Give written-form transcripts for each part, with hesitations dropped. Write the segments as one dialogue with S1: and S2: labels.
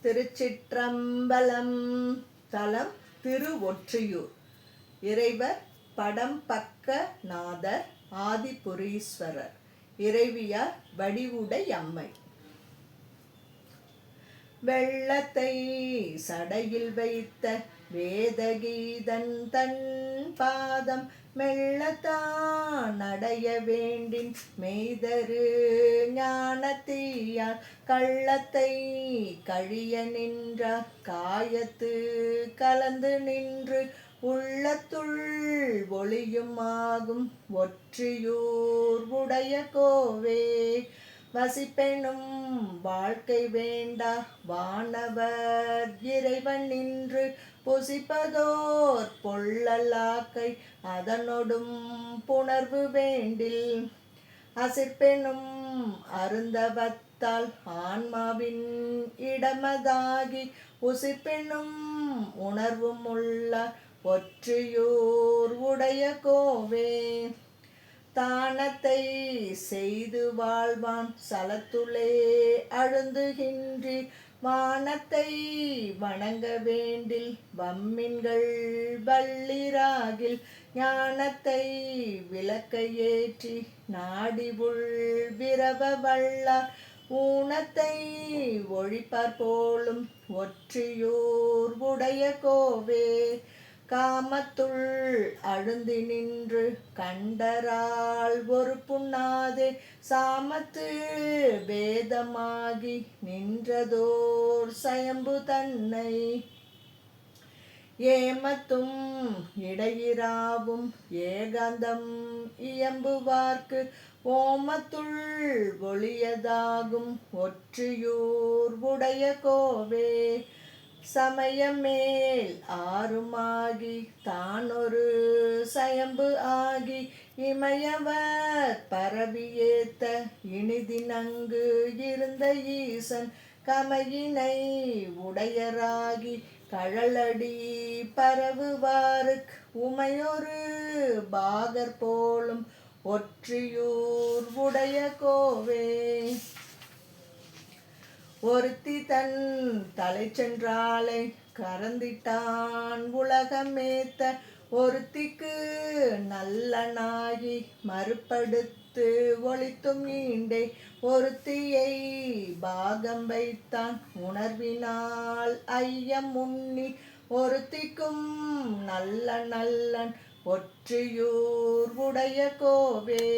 S1: திருச்சிற்றம்பலம். தலம் திருவொற்றியூர். இறைவர் படம்பக்க நாதர் ஆதிபுரீஸ்வரர். இறைவியார் வடிவுடையம்மை. வெள்ளத்தை சடையில் வைத்த வேதகீதன் தன் பாதம் மெள்ளத்தான் அடைய வேண்டின் மெய்தரு ஞானத்தீயார் கள்ளத்தை கழிய நின்றார் காயத்து கலந்து நின்று உள்ளத்துள் ஒளியும் ஆகும் ஒற்றியூர் உடைய கோவே. வசிப்பெனும் வாழ்க்கை வேண்டா வானவர் இறைவன் நின்று புசிப்பதோர் பொள்ளலாக்கை அதனொடும் புணர்வு வேண்டில் அசிற்பெனும் அருந்தவத்தால் ஆன்மாவின் இடமதாகி உசிப்பெனும் உணர்வும் உள்ள ஒற்றியூர் உடைய கோவே. தானத்தை செய்து வாழ்வான் சலத்துளே அழுந்துகின்றி வானத்தை வணங்க வேண்டில் வம்மின்கள் வள்ளிராகில் ஞானத்தை விளக்கை ஏற்றி நாடிவுள் விரவ வல்லார் ஊனத்தை ஒழிப்பார் போலும் ஒற்றியூர் உடைய கோவே. காமத்துள் அழுந்தி நின்று கண்டரால் ஒரு புண்ணாதே சாமத்து வேதமாகி நின்றதோர் சயம்பு தன்னை ஏமத்தும் இடையிராவும் ஏகாந்தம் இயம்புவார்க்கு ஓமத்துள் ஒளியதாகும் ஒற்றியூர் உடைய கோவே. சமயமேல் ஆறுமாகி தானொரு சயம்பு ஆகி இமயவர் பரவியேத்த இனிதினங்கு இருந்த ஈசன் கமையினை உடையராகி கழலடி பரவுவாருக்கு உமையொரு பாகர் போலும் ஒற்றியூர் உடைய கோவே. ஒருத்தி தன் தலை சென்றாளை கறந்திட்டான் உலகமேத்த ஒருத்திக்கு நல்லனாகி மறுப்படுத்து ஒளித்தும் ஈண்டே ஒருத்தியை பாகம் வைத்தான் உணர்வினால் ஐயம் உண்ணி ஒருத்திக்கும் நல்ல நல்லன் ஒற்றியூர் உடைய கோவே.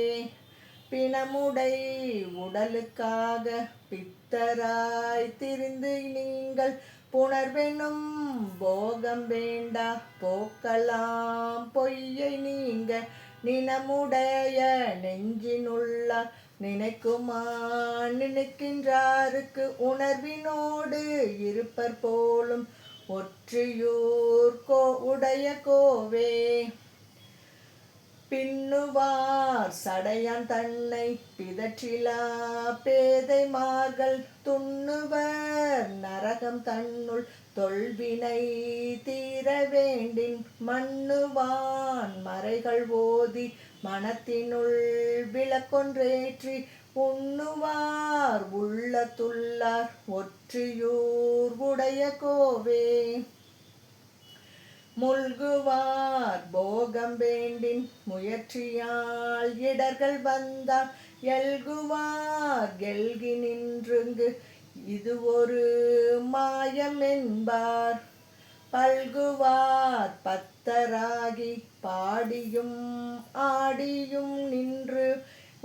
S1: பிணமுடை உடலுக்காக பித்தராய் திரிந்து நீங்கள் புணர்வெனும் போகம் வேண்டா போக்கலாம் பொய்யை நீங்க நினமுடைய நெஞ்சினுள்ள நினைக்குமா நினைக்கின்றாருக்கு உணர்வினோடு இருப்பர் போலும் ஒற்றியூர் உடைய கோவே. பின்னுவார் சடையான் தன்னை பிதற்றிலா பேதைமார்கள் துண்ணுவர் நரகம் தன்னுள் தொல்வினை தீர வேண்டின் மண்ணுவான் மறைகள் ஓதி மனத்தினுள் விளக்கொன்றேற்றி உண்ணுவார் உள்ளத்துள்ளார் ஒற்றியூர் உடைய கோவே. முல்குவார் போகம் வேண்டின் முயற்சியால் இடர்கள் வந்தால் எல்குவார் எல்கி நின்றுங்கு இது ஒரு மாயம் என்பார். பல்குவார் பத்தராகி பாடியும் ஆடியும் நின்று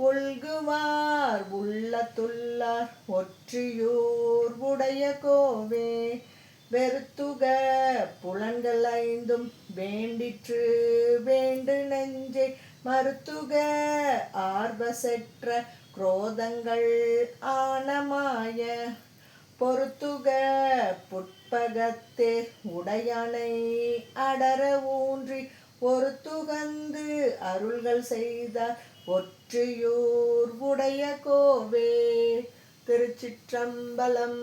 S1: உள்குவார் உள்ளத்துள்ளார் ஒற்றியூர் உடைய கோவே. வெறுத்துக புலன்கள் ஐந்தும் வேண்டிற்று வேண்டு நெஞ்சை மறுத்துக ஆர்வசெற்ற குரோதங்கள் ஆனமாய பொறுத்துக புட்பகத்தே உடையானை அடர ஊன்றி ஒருத்துகந்து அருள்கள் செய்தார் ஒற்றியூர் உடைய கோவே. திருச்சிற்றம்பலம்.